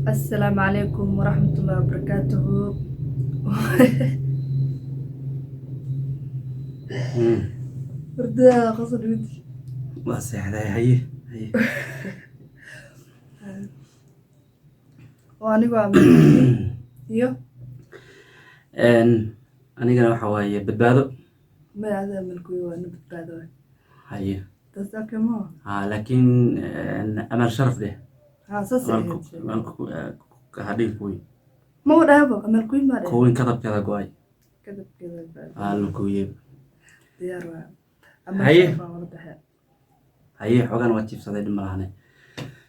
السلام عليكم ورحمة الله وبركاته. بردا قصر ودي بس هي وأنا بعمل يو anigana waxa waaye badbaado ما هذا ملكوي وأنا بتبادل haye تصدق ما laakiin amal sharaf leh حاسس hadhiin kuwii ما هو ده ملكوي ما ده kuwin kadabkeeda go-ay كذا كذا بعد lukuye ديار أما haye شايفة واضحة haye xoogan waa jiibsaday dhib malahane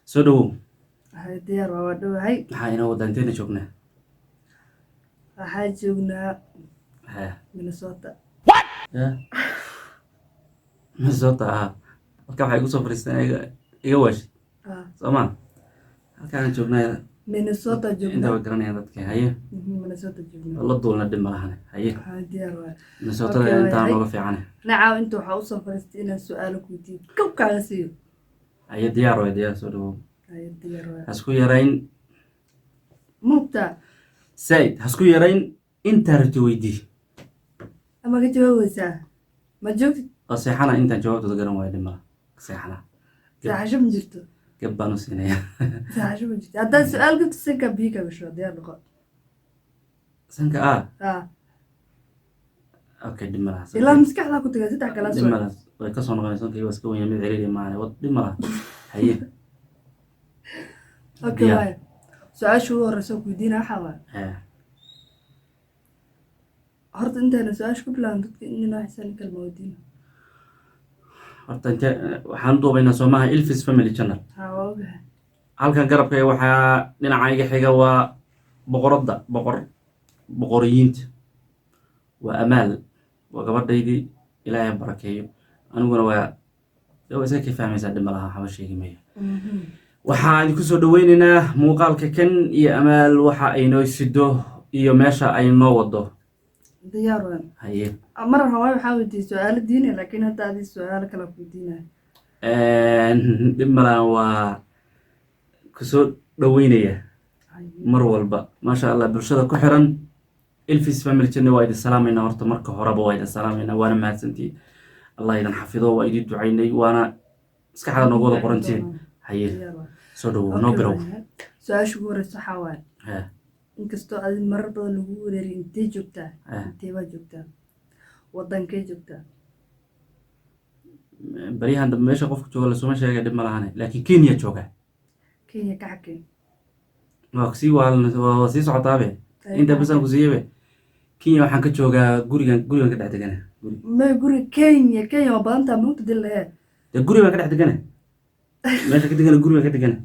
soo dhawow هاي ديار وادو هاي maxaa inoo wadaa inteena joognaa حاجونا ha مينيسوتا Minnesota halka waxay igu soo fariisteen iga waashid soo ma halkaan joognaa مينيسوتا inta جونا way garanayaan dadka haye مينيسوتا جونا la duulna dhib malahane haye هاي ديار Minnesota Okay, intaan haye. nooga fiicane نعم أنتوا حوصل فلسطين سؤالك ودي كم كان سيو haye diyaar way diyaar soo dhawow هاي الديار hasku yarayn مبتع said hasku yarayn intaa rabti weydii أما كنت هوسا ما جوك oo seexana intaan jawaabtooda garan waayo dhib mala seexana ساعة شو من جرتو gab baan u siinaya ساعة شو من جرتو هذا السؤال قلت سنكا بيكا بشو ديار لقاء sanka okay dhib malaha إلا مسكح لا كنت قاعد تحكي على dhib سؤال malaha way kasoo noqonaysa sankii waa iska wenya mid ciriiri maane wad dhib malaha haye أوكي ديار. واي سؤال شو هو الرسول كويدينا حوا هرت أنت أنا سؤال شو بلان تك إننا أحسن كلمة ودينا horta inte waxaan u duubaynaa soomaha Elvis Family Channel هاوجه halkan garabkay waxaa dhinaca iga xiga waa boqoriyiinta waa amaal waa gabadhaydii ilaahay barakeeyo aniguna waa iska kifahmaysaa dhib malaha waxba sheegi maya waxaan idinku soo dhaweynaynaa muuqaalka kan iyo amaal waxa ay noo sido iyo meesha ay noo wado ديار وين haye مرة هواي بحاول دي سؤال ديني لكن هذا هذه السؤال كلا كويدينا dhib malaha waa kusoo dhaweynaya mar walba maasha allah bulshada ku xiran Elvis Family Channel waa idin salaamayna horta marka horeba waa idin salaamayna waana mahadsantihiin allah idin xafido waa idin ducaynay waana maskaxda noogu wada qorantiin haye soo dhawow noo bilow سؤال شو هو الصحوان ha inkastoo aad marar badan lagu wareeri intee joogtaa ha intee waa joogtaa wadankee joogtaa baryahan dambe meesha qofka jooga lasuma sheegay dhib malahane laakiin Kenya jooga kenya ka xakeen waa sii waa sii socotaabe inta bisan ku siiyabe Kenya waxaan ka joogaa gurigan ka dhex degana ma guri kenya waa badantaa mugta dil lahe dee guri baan ka dhex degana meesha ka degana guri baan ka degana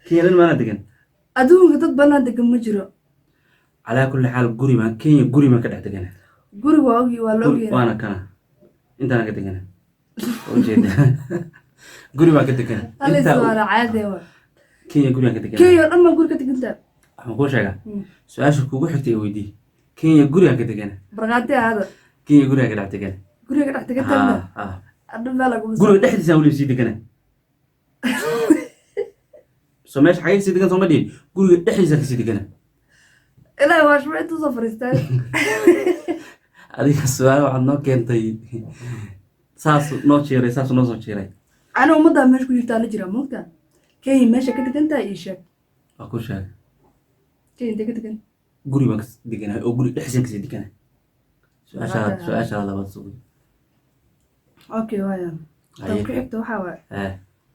Kenya dhan maana degan adduunka dad banaan degan ma jiro calaa kulli xaal Kenya guri baan ka dhex degana guri waa ogi waa la ogyahay waana kana intaana ka degana ujeeda guri baan ka degana halis waana caadi waa Kenya guri baan ka degana kenya oo dhan baa guri ka degantaa waxaan kuu sheegaa su-aasha kugu xigtay ee weydii Kenya guri baan ka degana barqaati aada Kenya guri baan ka dhex degana guriga ka dhex degantaa adhan baa lagu guriga dhexdiisa weli sii degana soo meesha xagee sii degan sooma dhihin guriga dhexdiisa kasii degana ilaahi waa shuma intuu soo fariistaan adiga su-aal waxaad noo keentay saas noo jiiray saas noo soo jiiray ana ummaddaa meesha ku jirtaa la jiraa moogta kenya meesha ka degantaa ii sheeg waa ku sheegay kenya intee ka degan guri baan kasi deganahay oo guri dhexdiisa kasii deganahay su-aasha labaad sugi okay waaya tan ku xigta waxaa waay eh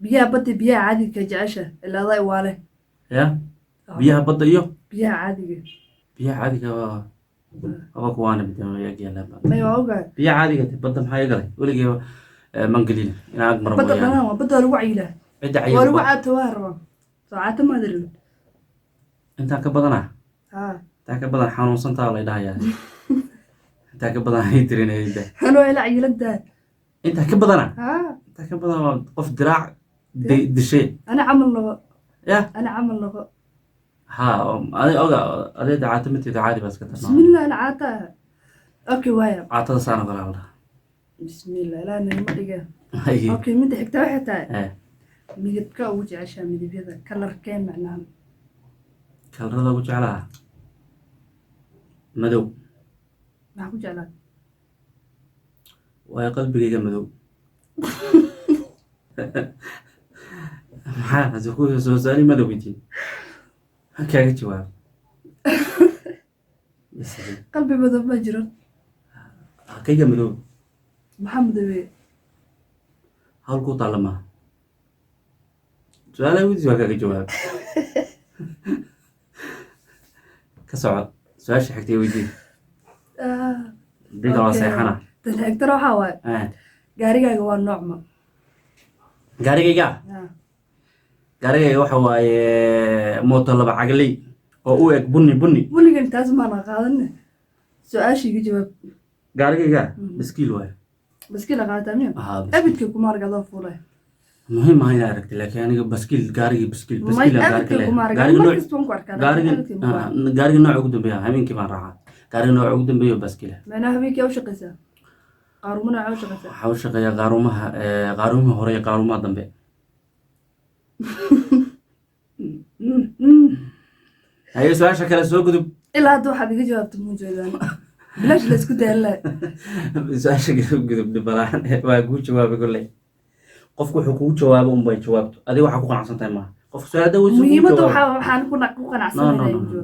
biyaha badda biyaha caadiga jecesha ilaaday waale ya biyaha badda iyo biyaha caadiga biyaha caadiga waa kuwaana bidayaagyaalaba may waa ogahay biyaha caadiga badda maxaa iga galay weligay mangelina inaa ag mara badda mooyaane banaan waa badda waa lagu cayiilaa cidda waa lagu cayil caato waa rabaa soo caato maada rabin intaan ka badanaa haa intaan ka badan xanuunsantaa lay dhahayaa intaan ka badan hay tirinayda hanoo ila cayilantaa intaan ka badanaa haa intaan ka badan waa qof diraac dishay ana camal noqo ya ana camal noqo ha adeeda caata midteeda caadi baa iska tarnaa bismillah ana caata okay waaya caatada saana kala hadla bismillah ilaa nima dhiga haye okay midda xigta waxay tahay eh midabka ugu jeceshaa midabyada kalarkee macnaha kalarada ugu jeclaha madow maxaa ku jeclaa waayo qalbigayga madow maxaa hase ku soo saari madow itiin kaaga jawaab qalbi madow ma jiro kayga madow maxaa madowee hawl ku taalla maaha su-aalaha weydiis waa kaaga jawaab ka soco su-aasha xigtay weydii diga waa seexana tan xigtana waxaa waaye gaarigaaga waa noocma gaarigayga waxa waaye mooto laba cagley oo u eg bunni weligan taas maana qaadane su-aasha iga jawaab gaarigayga baskiil waaye baskiil a qaadataa miya Haa, baskiil. abidka kuma argadoo fuulay muhiim ah inaad aragtay laakiin aniga baskiil gaarigii baskiil may baskiil aan abidka gaariga kuma leeyahay arga gaariga nooc markasta waan ku arkaa gaariga abidka kuma arka. gaariga nooca ugu dambeeya habeenkii baan raacaa gaariga nooca ugu dambeeya baskiila macnaha habeenkii aa u shaqaysaa qaarumana aa u shaqaysaa waxaa u shaqeeya qaarumaha qaarumihii hore iyo qaarumaha dambe haye su-aasha kale soo gudub ilaa hadda waxaad iga jawaabta muu jeedaan bilaash la isku daalaa su-aasha kale gudub dhibalaan waa kuu jawaabay kolley qofku wuxuu kugu jawaabo unbay jawaabto adiga waxaa ku qanacsan tahay maaha qofku su-aal muhiimadda waxaan ku no qanacsanayna no no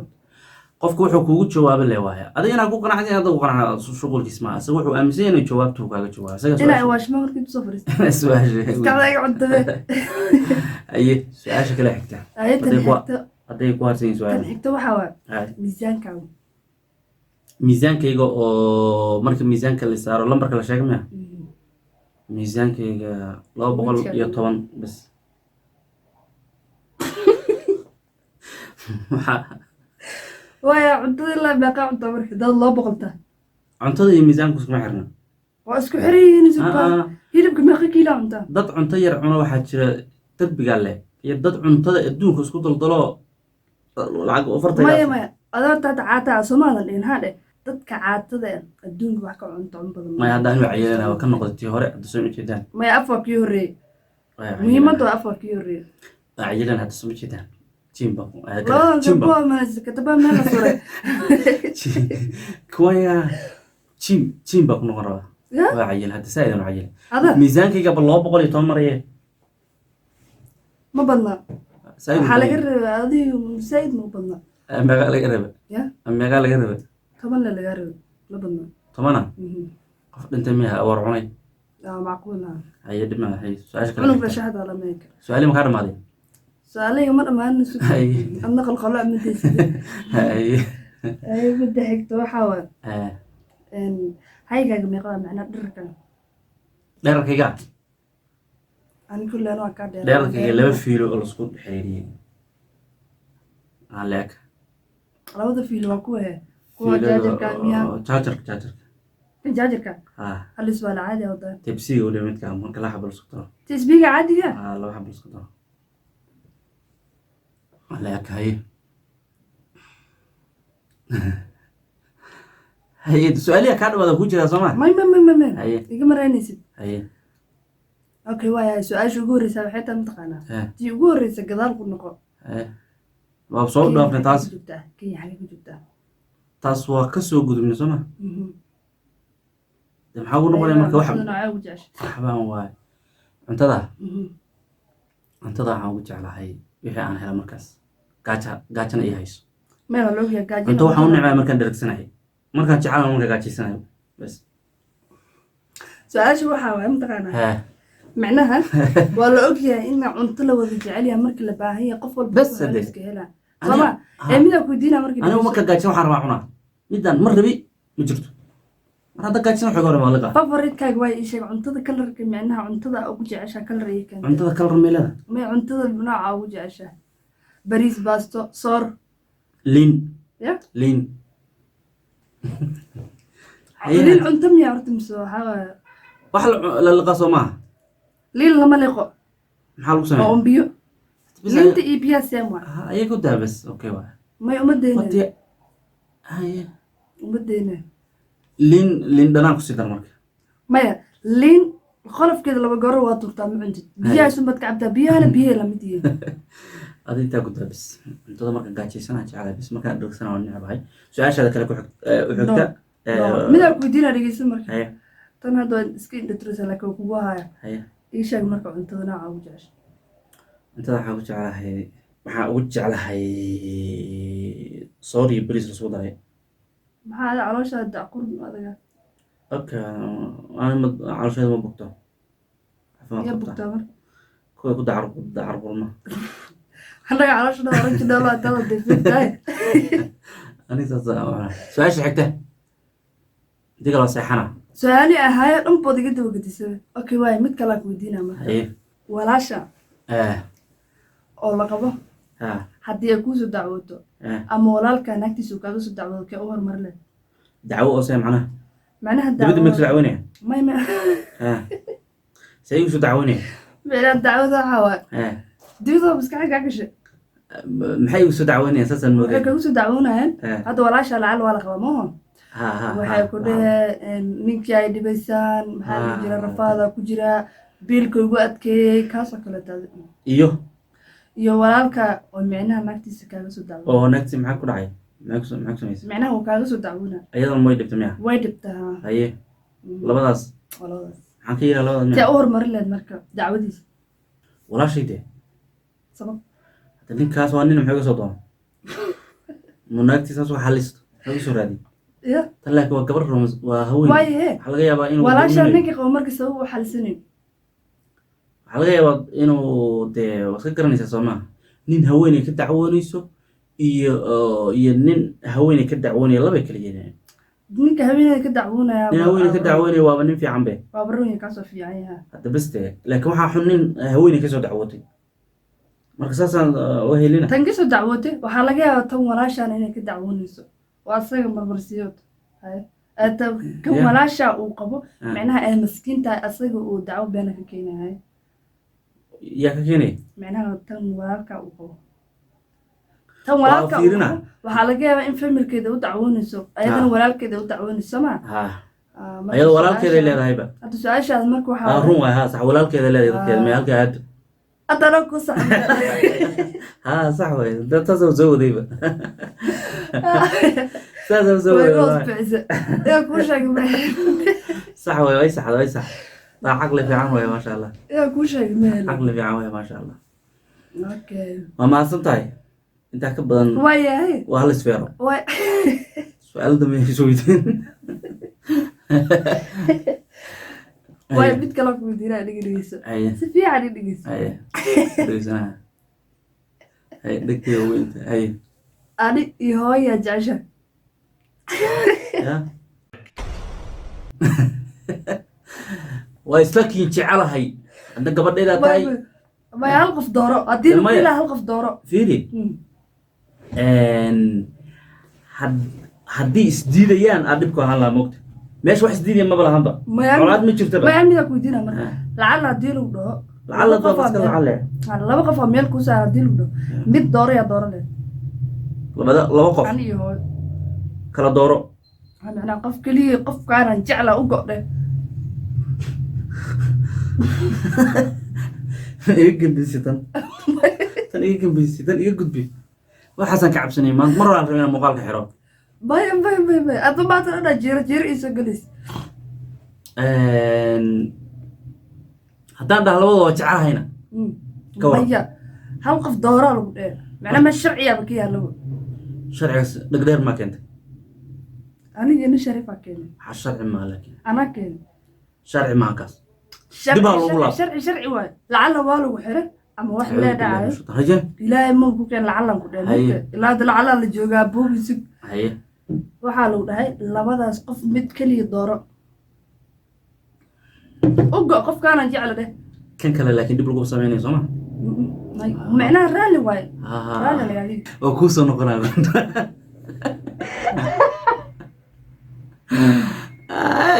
qofku wuxuu kugu jawaabo le waaye adiga inaad ku qanacsan hadda ku qanac shuqulkiis maaha isaga wuxuu aaminsan yahay inuu jawaabtu kaaga jawaabo isaga inaa waashma markii kusoo fariista su-aasha iskacda iga cuntabe haye su-aasha kale xigta ayatan xigta hadday ku harsan yihiin tan su-aal xigta waxaa waaye miisaankaagu miisaankayga oo marka miisaanka la saaro lambarka la sheega maya miisaankayga 210 bas waaya cuntada ilaa meeqaa cuntaa marka dad 200 cuntada iyo miisaanku iskuma xirna waa isku xiran yihiin suba hilibka meeqa kiila cuntaa dad cunto yar cuno waxaa jira derbigaa leh iyo dad cuntada adduunka isku daldalo lacag maya maya adoo taata caataa soomaadan dhihin haa dheh dadka caatada adduunka wax ka cunto badan maya hadda anu cayeelana waa ka noqday tii hore hadda soo jeedaan maya afar kii horreeyey muhiimadda waa afar kii horreeyey waa cayeelan hadda soo jeedaan jimba kataba meela suray kuwaya jimba ku noqon rabaa waa cayeel hadda saa idan cayeel ada miisaankayga ba 210 maraye ma badna saa waxaa laga rabaa adigu said ma badna meeqa laga raba ya meeqa laga raba 10 la laga raba ma badna 10 qof dhintay miya war cunay macquul ah haye dhima hay su-aasha kale cunug rashahada la meeka su-aali ma ka dhamaaday su'aalaha ma dhammaan su adna qalqalo amidaysa haye ay midda xigta waxaa waa haygaaga meeqa macnaa dharka dherarkayga aan kulleen waa ka dheer dherarkayga 2 fiilo oo lasku xiriiriyay aan leek labada fiilo waa kuwa jaajarka miyaa jaajarka kan jaajarka halis waa la caadi wada tebsiga u dhimidka marka la xabal isku daro tisbiga caadiga laba xabal isku daro leek haye haye su-aaliya kaa dhawaada ku jiraa sooma may haye iga maraynaysid haye okay waaya su-aasha ugu horreysa waxay tahay mataqaanaa tii ugu horreysa gadaal ku noqo waa soo dhaafnay taas kenya xagee ku joogtaa taas waa ka soo gudubnay sooma de maxaa ugu noqonaya marka waxbaan waaye cuntada waxaan ugu jeclahay wixii aan helo markaas gaajana ii hayso cunto waxaan u necbaa markaan dheregsanahay markaan jeclaan markaa gaajaysanayo bas su-aasha waxaa waaye mataqaanaa macnaha waa la ogyahay in cunto la wada jecel yahay markii la baahan yahay qof walba bas iska helaa sooma midaa ku diina markii anigu marka gaajin waxaan rabaa cunaa midaan mar rabi ma jirto mar hadda gaajin waxay hore waa laga favoritkaaga waa ii sheeg cuntada kalarka macnaha cuntada ugu jeceshaa kalar iyo kan cuntada kalar meelada may cuntada nooca ugu jeceshaa bariis baasto soor liin ya liin liin cunto miyaa horta mise waxaa wax la liqa soo maaha liin lama liqo maxaa lagu sameeya oo biyo liinta iyo biyaha seem waa ayaga daa bas okay waa may umadeyna haye umadeyna liin dhanaan ku sii dar marka maya liin qolofkeeda laba goor waa turtaa ma cuntid biyaha sunbad ka cabtaa biyahana biyaha lamid yihiin adii taa gudbaa bis cuntada markaan gaajaysana jeclahay bis markaan dhogsana waan necbahay su-aashaada kale u xigta midaan ku weydiinaa dhegeysan marka haya tan hadda waan iska indhatiraysa laakiin kugu haya haya ii sheeg marka cuntada nooca ugu jecesha cuntada waxaan ugu jeclahay soor iyo bariis lasku daray maxaa ada calooshaada dacqur adaga okay caloosheeda ma bugto yaa bugtaa marka kuwa ku dacar qurma annaga caloosha dhan oran jirnaa baa dala defintahay aniga su-aasha xigta intii kala seexana su-aali ahaayo dhan bood iga daba gedisaba okay waay mid kalaa ku weydiinaa marka walaasha oo la qabo haddii ay kuusoo dacwooto ama walaalka naagtiisa uu kaaga soo dacwoodo kee u horumar leh dacwo oo see macnaha dibadda ma soo dacwoonaya may see igu soo dacwoonaya macnaha dacwada waxaa waay dibadoo maskaxda kaa gashay maxay igu soo dacwoonayaan saasaan waxay moodaya kagu soo dacwoonayaan hadda walaasha lacal waa la qaba maho waxay ku dheheen ninkii ay dhibaysaan maxaa ku jira rafaada ku jira biilka ugu adkeeyey kaasoo kale taada iyo walaalka oo micnaha naagtiisa kaaga soo dacwo oo naagti maxaa ku dhacay maxaa ku samaysay micnaha uu kaaga soo dacwoona ayadana way dhibta miya way dhibtaa haye labadaas maxaan ka yiraa labadaas tee miya u horumarin lehed marka dacwadiisa walaashay dee sabab hadda ninkaas waa nin maxay uga soo doona mu naagtiisaas waa xalisto maxay uga soo raadiy ya tan laakiin waa gabar waa haween waayahe waxaa laga yaabaa inuu walaasha ninkii qabo marka sabab u xalisanayn waxaa laga yaabaa inuu dee waa iska garanaysaa soo maaha nin haweeney ka dacwoonayso iyo nin haweeney ka dacwoonaya labay kala yeelayaan ninka haweeneyda ka dacwoonaya nin haweeney ka dacwoonaya waaba nin fiican be waa baronya kaasoo fiican yaha hadda beste laakiin waxaa xun nin haweeney kasoo dacwootay marka saasaan u helina tan kasoo dacwootay waxaa laga yaabaa tan walaashaan inay ka dacwoonayso waa asaga marmarsiyood kan walaasha uu qabo micnaha ay maskiin tahay asaga uu dacwo beena ka keenahay yaa ka keenaya micnaha tan walaalka uu qabo tan walaalka uu qabo waxaa laga yaabaa in familkeeda u dacwoonayso ayadana walaalkeeda u dacwoonayso ma ayada walaalkeeday leedahayba hadda su-aashaada marka waxaa run waay ha sax walaalkeeda leedahay dadkeeda may halka aado haddana ku sax ha sax way dad taasoo soo wadayba saasoo soo wadayba yaa kuu sheegay sax way sax daa caqli fiican way maasha allah yaa kuu sheegay meel caqli fiican way maasha allah okay waa mahadsan tahay intaa ka badan waayahay waa hal isfeero way su-aal dambe soo weydiin way mid kale ku weydiinaa dhegeyso si fiican i dhegeyso dhegeysana dhegteeda weynta ani iyo hooyaa jecesha waa isla kiin jecelahay hadda gabadheedaa tahay maya hal qof dooro haddii lagu ilaa hal qof dooro fiiri haddii isdiidayaan aad dhibku ahaan lahaa moogta meesha wax isdiidaya maba lahanba colaad ma jirtaba maya midaa ku weydiinaa marka lacala haddii lagu dhaho laba qof oo meel kuu saara haddii lagu dhaho mid dooro yaa dooro leed laba qof ani iyo hooyo kala dooro macnaa qof keliya qofkaanan jecla u godhe iga gambisi tan iga gambisi tan iga gudbi waxaasaan ka cabsanay maanta mar waan rabay inaan muuqaalka xiro bay adda maanta dhanaa jeero iisoo gelays haddaan dhaha labada waa jecelahayna maya hal qof dooraa lagu dhee macnaa ma sharciyaaba ka yaalago sharcigaas dhegdheer maa keentay aniga nin sharifaa keenay waxaa sharci maa laakiin anaa keenay sharci maa kaas sharci waay lacala waa lagu xiray ama wax lee dhacayo ilaahay ma ku keen lacalan ku dhee ilaa da lacala la joogaa boobisig waxaa lagu dhahay labadaas qof mid keliya dooro ugo qofkaanan jecla dheh kan kale laakiin dib lagu sameynaya sooma macnaha raalli waaye raalli lagaadi oo kuu soo noqonaya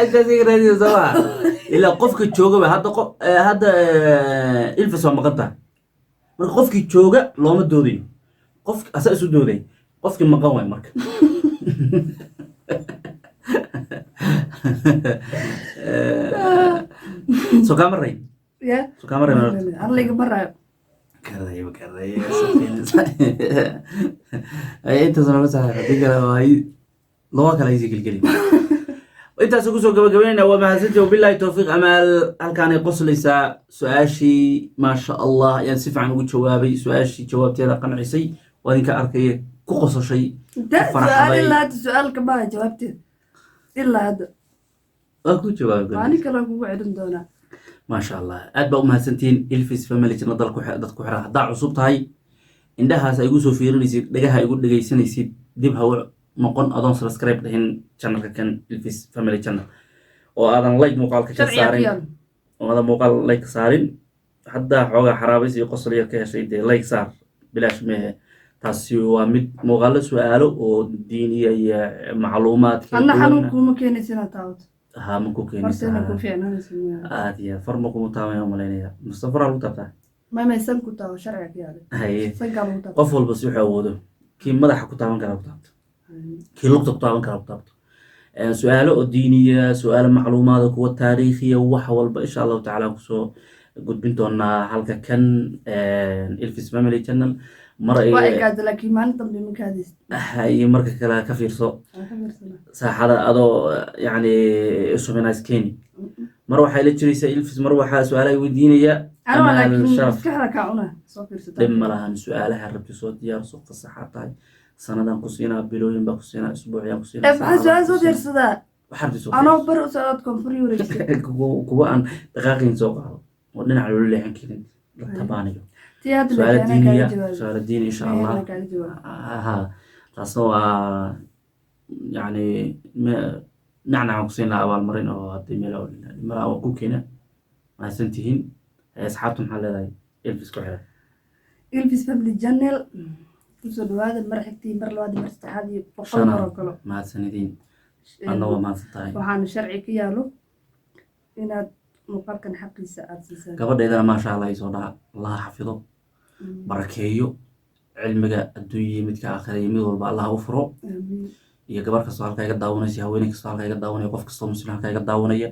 intaas iga raadiyo sooma ilaa qofka joogaba hadda ilfas waa maqan tahay marka qofkii jooga looma doodayo qof asaa isu dooday qofkii maqan waay marka soo kaa maray ya soo kaa maray arlayga maraayo intaas nooga saxay hadii kale waa laba kale aysi gelgeli intaas ugu soo gabagabeynayna waa mahadsantii wabillahi tawfiiq. Amaal halkaan ay qoslaysaa su-aashii maasha allah ayaan si fiican ugu jawaabay. su-aashii jawaabteeda qancisay waa idinka arkaya ku qososhay su-aalka baa jawaabteeda ilaa hadda waa ku jawaabay ani kale kugu celin doonaa. maasha allah aad baa u mahadsantihiin Ilfis Family Channel dadku xiran haddaa cusub tahay indhahaas ay igu soo fiirinaysid dhagaha igu dhegaysanaysid dib ha noqon adoon subscribe dhahin channelka kan Ilfis Family Channel oo aadan like muuqaalka ka saarin oo aadan muuqaal like saarin haddaa xoogaa xaraabays iyo qosol yar ka heshay dee like saar bilaash mehe. taasi waa mid muuqaalo su-aalo oo diiniya iyo macluumaadka anna xanuun kuma keenaysa taawt ها ممكن كينيسا يا فرمكم متابعين ملينيا مصطفى لو تابع ما يسمى كنت شرعك يعني هي قفل بس يحوده كي مدح كنت كربطات كي لقطة كنت كربطات سؤال دينية سؤال معلومات قوة تاريخية وحول إن شاء الله تعالى كسو قد بنتونا حلقة كان إلفيس فاميلي channel مرة وأكاد لكن ما نطلب من كادس هاي مرة كلا كفير صو ساحة أدو يعني اسمه ناس كيني مرة حيلة تريسة إلفيس مرة حال سؤالي ودينية أنا لكن كهرك عنا لما لها سؤالها ربي صوت يا صوت الصحة طاي سنة قصينا بلوين بقصينا أسبوعيا قصينا سؤال صوت يرصدا وحرد صوت أنا برو سؤالاتكم فريوري كوا أن دقاقين سوق ودنا على اللي حكينا تبانيو سؤال الدينية سؤال الدين إن شاء الله ها تصنوا يعني نعنع قصينا أول مرين أو هدي ملاو المرأة وكوكينا ما سنتين أصحابهم حلا ذي إلفيس كحرة إلفيس فاميلي channel كل هذا مرحكتي مرلوادي مرستحادي بقول مرة كله مع سنتين أنا وما ستاي وحنا شرعي كيالو إن مقاركن حقي ساعات سنة قبل إذا ما شاء الله يسوع الله حفظه barakeeyo cilmiga adduunyo midka aakhirada mid walba Allah u furo iyo gabar kastoo halka iga daawanaysa haweeney kastoo halka iga daawanaya qof kastoo muslim halka iga daawanaya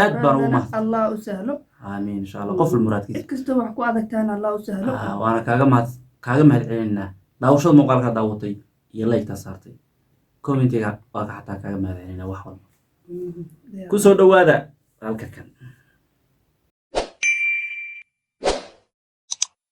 aad baan ugu mahad Allah u sahlo amiin insha Allah qof muraadkiisa kastoo wax ku adagtaan Allah u sahlo waana kaaga mahad celinaa daawashada muuqaalka daawatay iyo like-ta saartay commentiga waa ka xataa kaaga mahad celinaa wax walba ku soo dhawaada halka kan